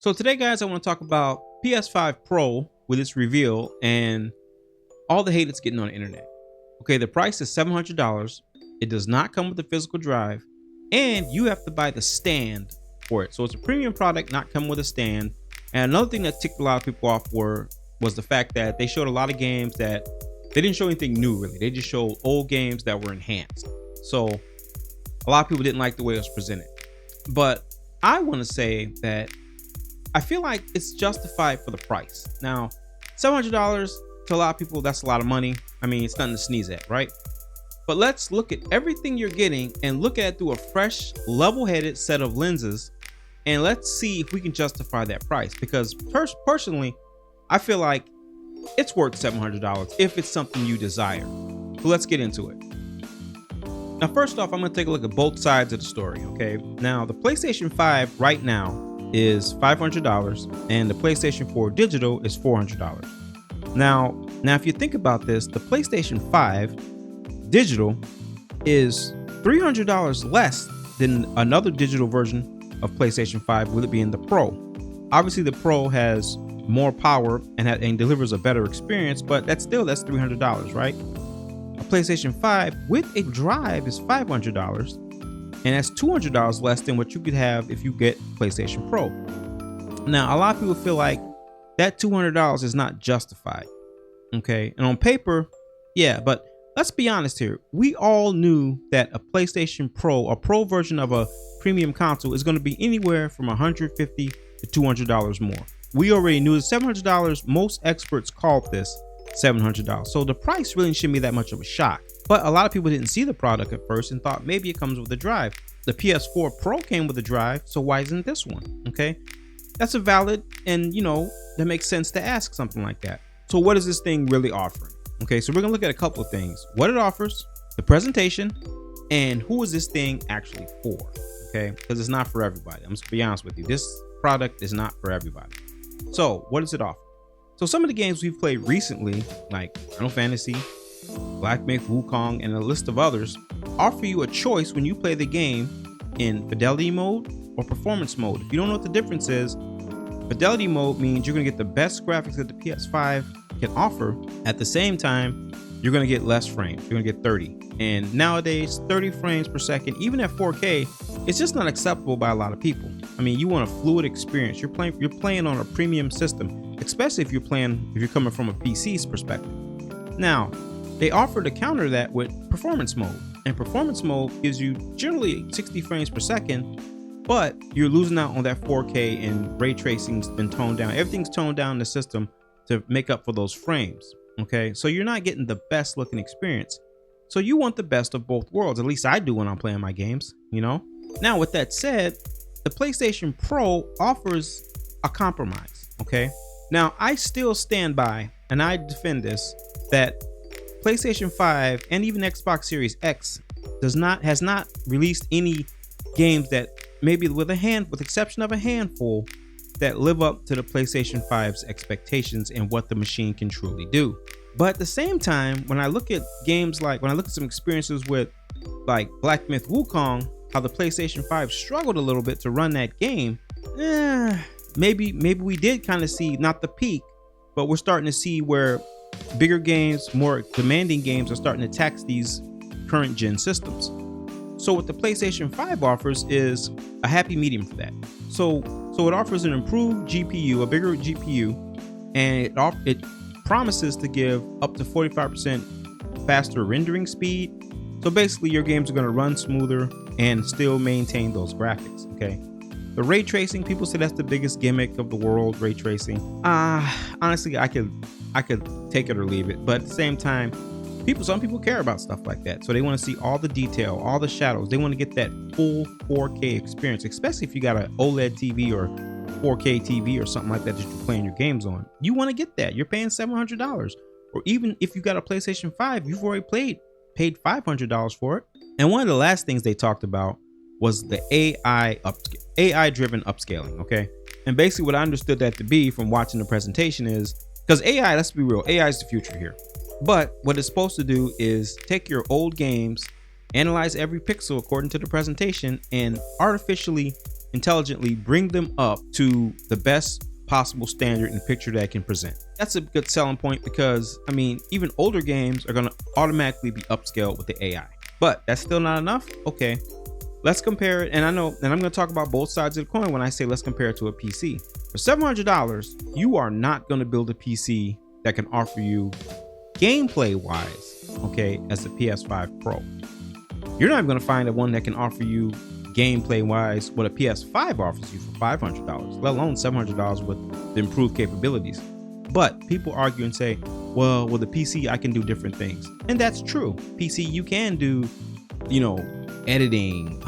So today, guys, I want to talk about PS5 Pro with its reveal and all the hate it's getting on the internet. Okay, the price is $700. It does not come with a physical drive, and you have to buy the stand for it. So it's a premium product, not come with a stand. And another thing that ticked a lot of people off was the fact that they showed a lot of games that they didn't show anything new really. They just showed old games that were enhanced. So a lot of people didn't like the way it was presented. But I want to say that I feel like it's justified for the price. Now, $700 to a lot of people, that's a lot of money. I mean, it's nothing to sneeze at, right? But let's look at everything you're getting and look at it through a fresh, level-headed set of lenses, and let's see if we can justify that price. Because personally, I feel like it's worth $700 if it's something you desire. So let's get into it. Now, first off, I'm going to take a look at both sides of the story, okay? Now, the PlayStation 5 right now is $500 and the PlayStation 4 digital is $400. Now if you think about this, the PlayStation 5 digital is $300 less than another digital version of PlayStation 5, with it being the Pro. Obviously the Pro has more power and delivers a better experience, but that's $300, right? A PlayStation 5 with a drive is $500. And that's $200 less than what you could have if you get PlayStation Pro. Now, a lot of people feel like that $200 is not justified. Okay. And on paper, yeah, but let's be honest here. We all knew that a PlayStation Pro, a Pro version of a premium console, is going to be anywhere from $150 to $200 more. We already knew that $700, most experts called this $700. So the price really shouldn't be that much of a shock. But a lot of people didn't see the product at first and thought maybe it comes with a drive. The PS4 Pro came with a drive, so why isn't this one? Okay, that's a valid, and that makes sense to ask something like that. So what is this thing really offering? Okay, so we're gonna look at a couple of things: what it offers, the presentation, and who is this thing actually for? Okay, because it's not for everybody. I'm just gonna be honest with you. This product is not for everybody. So what does it offer? So some of the games we've played recently, like Final Fantasy, Black Myth Wukong, and a list of others, offer you a choice when you play the game in fidelity mode or performance mode. If you don't know what the difference is, fidelity mode means you're going to get the best graphics that the PS5 can offer. At the same time, you're going to get less frames. You're going to get 30. And nowadays, 30 frames per second, even at 4K, it's just not acceptable by a lot of people. I mean, you want a fluid experience. You're playing on a premium system, especially if you're coming from a PC's perspective. Now, they offer to counter that with performance mode. And performance mode gives you generally 60 frames per second, but you're losing out on that 4K, and ray tracing's been toned down. Everything's toned down in the system to make up for those frames. Okay, so you're not getting the best looking experience. So you want the best of both worlds. At least I do when I'm playing my games, Now, with that said, the PlayStation Pro offers a compromise. Okay, now I still stand by, and I defend this, that PlayStation 5 and even Xbox Series X has not released any games that, maybe with exception of a handful, that live up to the PlayStation 5's expectations and what the machine can truly do. But at the same time, when I look at some experiences with like Black Myth Wukong, how the PlayStation 5 struggled a little bit to run that game, maybe we did kind of see not the peak, but we're starting to see where bigger games, more demanding games are starting to tax these current gen systems. So what the PlayStation 5 offers is a happy medium for that. So it offers an improved GPU, a bigger GPU, and it promises to give up to 45% faster rendering speed. So basically your games are going to run smoother and still maintain those graphics. Okay. The ray tracing, people say that's the biggest gimmick of the world, ray tracing. Honestly, I could take it or leave it, but at the same time, some people care about stuff like that. So they want to see all the detail, all the shadows. They want to get that full 4K experience, especially if you got an OLED TV or 4K TV or something like that you're playing your games on. You want to get that. You're paying $700. Or even if you got a PlayStation 5, you've already paid $500 for it. And one of the last things they talked about was the AI driven upscaling. Okay. And basically what I understood that to be from watching the presentation is, because AI, let's be real, AI is the future here. But what it's supposed to do is take your old games, analyze every pixel according to the presentation, and artificially intelligently bring them up to the best possible standard and picture that I can present. That's a good selling point because, I mean, even older games are going to automatically be upscaled with the AI. But that's still not enough. Okay, let's compare it. And I know, and I'm going to talk about both sides of the coin when I say let's compare it to a PC. For $700, you are not going to build a PC that can offer you gameplay wise, okay, as the PS5 Pro. You're not even going to find a one that can offer you gameplay wise what a PS5 offers you for $500, let alone $700 with the improved capabilities. But people argue and say, well, with the PC I can do different things, and that's true. PC, you can do, you know, editing,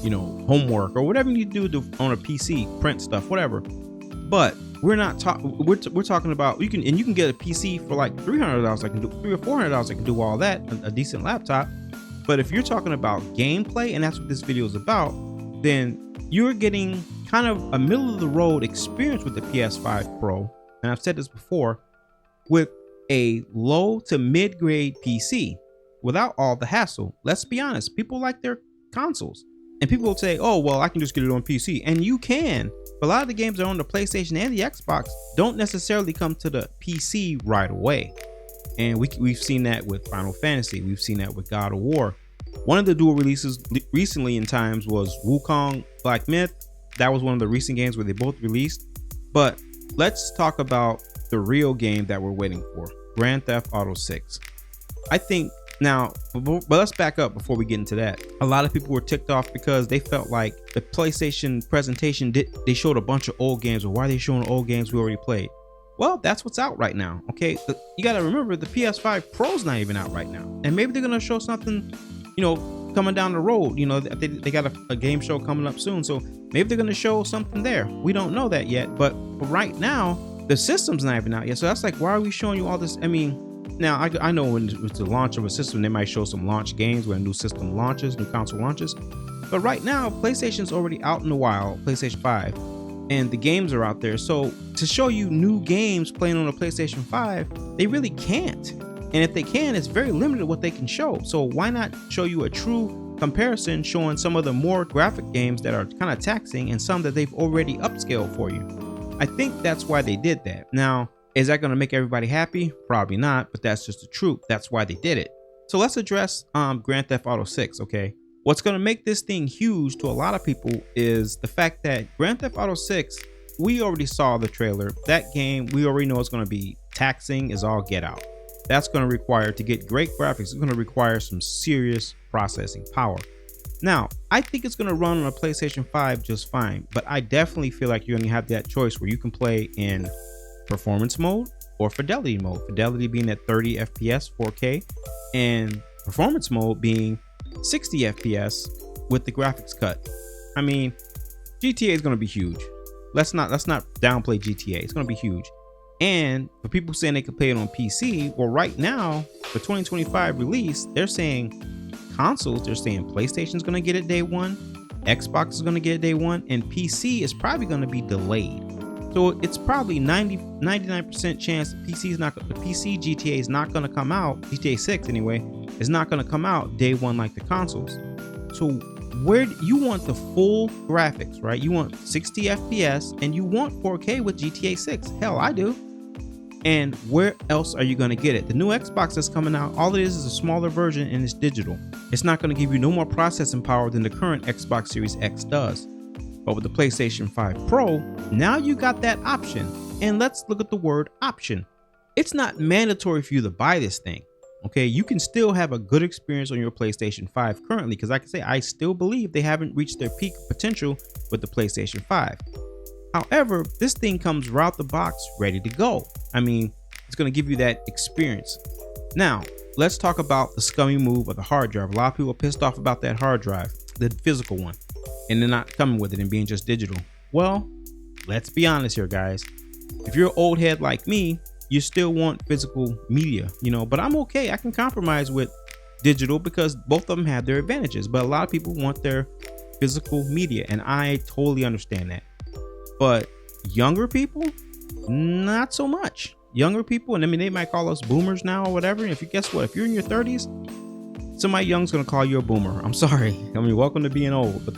you know, homework or whatever you do on a PC, print stuff, whatever. But we're not talking. We're talking about you can get a PC for like $300. I can do $300 or $400. I can do all that, a decent laptop. But if you're talking about gameplay, and that's what this video is about, then you're getting kind of a middle of the road experience with the PS5 Pro. And I've said this before, with a low to mid grade PC without all the hassle. Let's be honest, people like their consoles, and people will say, oh, well, I can just get it on PC, and you can. But a lot of the games that are on the PlayStation and the Xbox don't necessarily come to the PC right away. And we've seen that with Final Fantasy. We've seen that with God of War. One of the dual releases recently in times was Wukong Black Myth. That was one of the recent games where they both released. But let's talk about the real game that we're waiting for, Grand Theft Auto 6. I think now, but let's back up before we get into that. A lot of people were ticked off because they felt like the PlayStation presentation they showed a bunch of old games. Or why are they showing old games we already played? Well, that's what's out right now. Okay, you got to remember the PS5 Pro's not even out right now, and maybe they're gonna show something, you know, coming down the road. You know, they got a game show coming up soon, so maybe they're gonna show something there. We don't know that yet, but right now the system's not even out yet. So that's like, why are we showing you all this? I mean, now I know when it's the launch of a system, they might show some launch games when a new system launches, new console launches. But right now, PlayStation's already out in the wild, PlayStation 5. And the games are out there. So to show you new games playing on a PlayStation 5, they really can't. And if they can, it's very limited what they can show. So why not show you a true comparison, showing some of the more graphic games that are kind of taxing and some that they've already upscaled for you. I think that's why they did that. Now, is that going to make everybody happy? Probably not, but that's just the truth. That's why they did it. So let's address Grand Theft Auto 6, okay? What's going to make this thing huge to a lot of people is the fact that Grand Theft Auto 6, we already saw the trailer. That game, we already know it's going to be taxing as all get out. That's going to require, to get great graphics, it's going to require some serious processing power. Now, I think it's going to run on a PlayStation 5 just fine, but I definitely feel like you're going to have that choice where you can play in performance mode or fidelity mode. Fidelity being at 30 FPS 4K and performance mode being 60 FPS with the graphics cut. I mean, GTA is going to be huge. Let's not downplay GTA. It's going to be huge. And for people saying they could play it on PC, well, right now for 2025 release, they're saying consoles, they're saying PlayStation's going to get it day one, Xbox is going to get it day one, and PC is probably going to be delayed. So it's probably 99% chance the PC GTA is not going to come out, GTA 6 anyway, is not going to come out day one like the consoles. So where you want the full graphics, right? You want 60 FPS and you want 4K with GTA 6. Hell, I do. And where else are you going to get it? The new Xbox that's coming out, all it is a smaller version and it's digital. It's not going to give you no more processing power than the current Xbox Series X does. But with the PlayStation 5 Pro, now you got that option. And let's look at the word option. It's not mandatory for you to buy this thing. Okay, you can still have a good experience on your PlayStation 5 currently, because like I say, I still believe they haven't reached their peak potential with the PlayStation 5. However, this thing comes right out the box ready to go. I mean, it's going to give you that experience. Now, let's talk about the scummy move of the hard drive. A lot of people are pissed off about that hard drive, the physical one, and they're not coming with it and being just digital. Well, let's be honest here, guys. If you're an old head like me, you still want physical media, you know, but I'm okay. I can compromise with digital because both of them have their advantages, but a lot of people want their physical media, and I totally understand that. But younger people, not so much. Younger people, and I mean, they might call us boomers now or whatever. If you guess what, if you're in your 30s, somebody young's gonna call you a boomer. I'm sorry. I mean, welcome to being old, but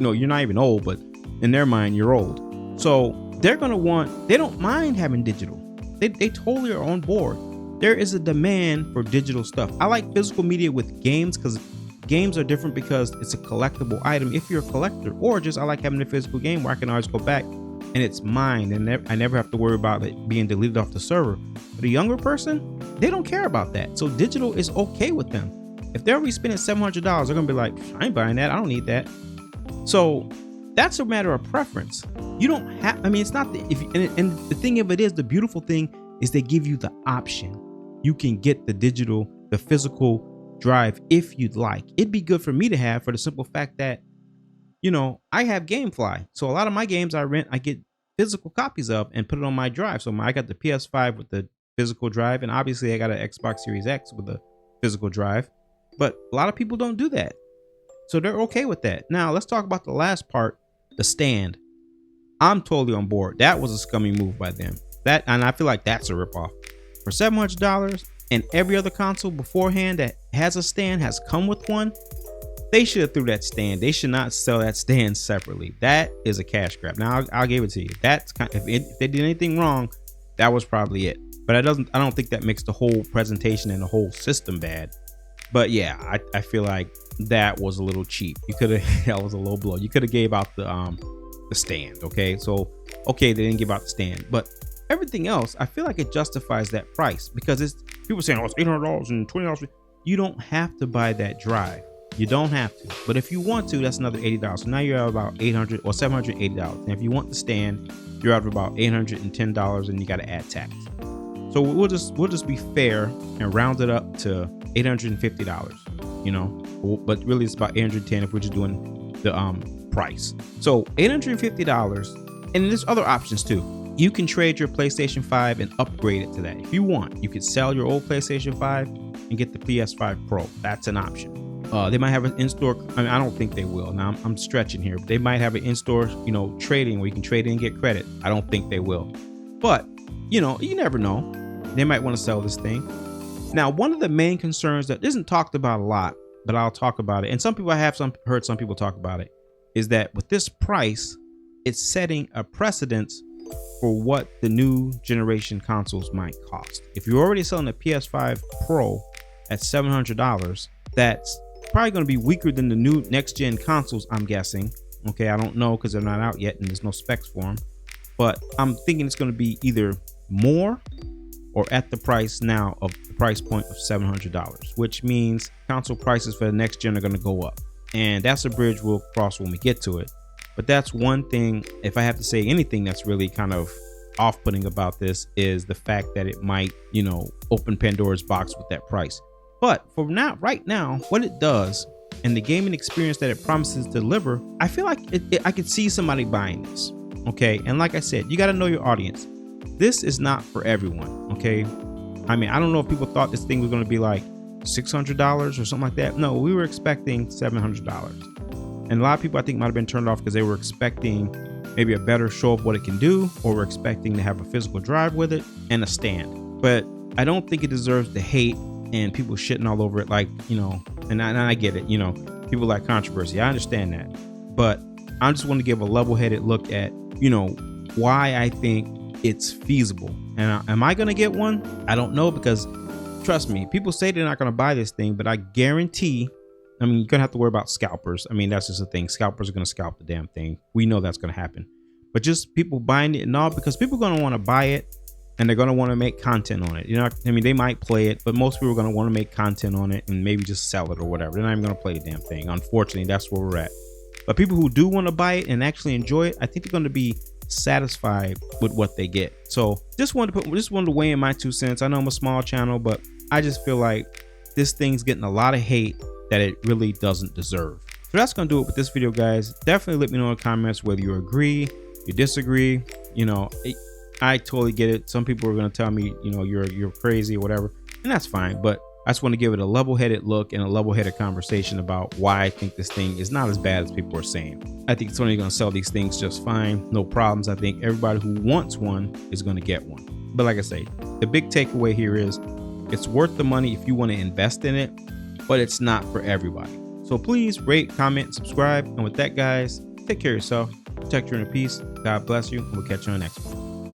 you're not even old, but in their mind, you're old. So they don't mind having digital. They totally are on board. There is a demand for digital stuff. I like physical media with games because games are different because it's a collectible item if you're a collector, or just I like having a physical game where I can always go back and it's mine and I never have to worry about it being deleted off the server. But a younger person, they don't care about that. So digital is okay with them. If they're already spending $700, they're gonna be like, I ain't buying that. I don't need that. So that's a matter of preference. You don't have, I mean, it's not, and the thing of it is, the beautiful thing is they give you the option. You can get the digital, the physical drive if you'd like. It'd be good for me to have for the simple fact that, I have GameFly. So a lot of my games I rent, I get physical copies of and put it on my drive. So I got the PS5 with the physical drive, and obviously I got an Xbox Series X with a physical drive. But a lot of people don't do that. So they're okay with that. Now let's talk about the last part, the stand. I'm totally on board. That was a scummy move by them. And I feel like that's a ripoff. For $700 and every other console beforehand that has a stand has come with one, they should have threw that stand. They should not sell that stand separately. That is a cash grab. Now I'll give it to you. That's if they did anything wrong, that was probably it. But I don't think that makes the whole presentation and the whole system bad. But yeah, I feel like that was a little cheap. You could have that was a low blow. You could have gave out the stand. Okay, so they didn't give out the stand, but everything else, I feel like it justifies that price because it's people saying, oh, it's $800 and $20. You don't have to buy that drive. You don't have to. But if you want to, that's another $80. So now you're at about $800 or $780. And if you want the stand, you're at about $810, and you got to add tax. So we'll just be fair and round it up to $850. But really it's about $810 if we're just doing the price. So $850, and there's other options too. You can trade your PlayStation 5 and upgrade it to that. If you want, you could sell your old PlayStation 5 and get the PS5 Pro. That's an option. They might have an in-store. I mean, I don't think they will. Now I'm stretching here. But they might have an in-store, trading where you can trade in and get credit. I don't think they will. But, you never know. They might want to sell this thing. Now, one of the main concerns that isn't talked about a lot, but I'll talk about it, and some people heard some people talk about it, is that with this price, it's setting a precedence for what the new generation consoles might cost. If you're already selling a PS5 Pro at $700, that's probably going to be weaker than the new next gen consoles, I'm guessing. Okay, I don't know because they're not out yet and there's no specs for them. But I'm thinking it's going to be either more or at the price now of the price point of $700, which means console prices for the next gen are going to go up. And that's a bridge we'll cross when we get to it. But that's one thing, if I have to say anything that's really kind of off-putting about this, is the fact that it might, open Pandora's box with that price. But for now, right now, what it does and the gaming experience that it promises to deliver, I feel like I could see somebody buying this. Okay. And like I said, you got to know your audience. This is not for everyone. Okay. I mean, I don't know if people thought this thing was going to be like $600 or something like that. No, we were expecting $700. And a lot of people, I think, might have been turned off because they were expecting maybe a better show of what it can do, or were expecting to have a physical drive with it and a stand. But I don't think it deserves the hate and people shitting all over it. Like, and I get it, people like controversy. I understand that. But I just want to give a level-headed look at, why I think it's feasible. And am I going to get one? I don't know, because trust me, people say they're not going to buy this thing, but I guarantee, you're going to have to worry about scalpers. I mean, that's just a thing. Scalpers are going to scalp the damn thing. We know that's going to happen. But just people buying it and all, because people are going to want to buy it and they're going to want to make content on it. They might play it, but most people are going to want to make content on it and maybe just sell it or whatever. They're not even going to play the damn thing. Unfortunately, that's where we're at. But people who do want to buy it and actually enjoy it, I think they're going to be satisfied with what they get. So just wanted to weigh in my 2 cents. I know I'm a small channel, but I just feel like this thing's getting a lot of hate that it really doesn't deserve. So that's gonna do it with this video, guys. Definitely let me know in the comments whether you agree, you disagree. I totally get it. Some people are gonna tell me, you're crazy or whatever, and that's fine. But I just want to give it a level-headed look and a level-headed conversation about why I think this thing is not as bad as people are saying. I think Sony is gonna sell these things just fine, no problems. I think everybody who wants one is gonna get one. But like I say, the big takeaway here is it's worth the money if you want to invest in it. but it's not for everybody. So please rate, comment, subscribe. And with that, guys, take care of yourself, protect your inner peace. God bless you, and we'll catch you on the next one.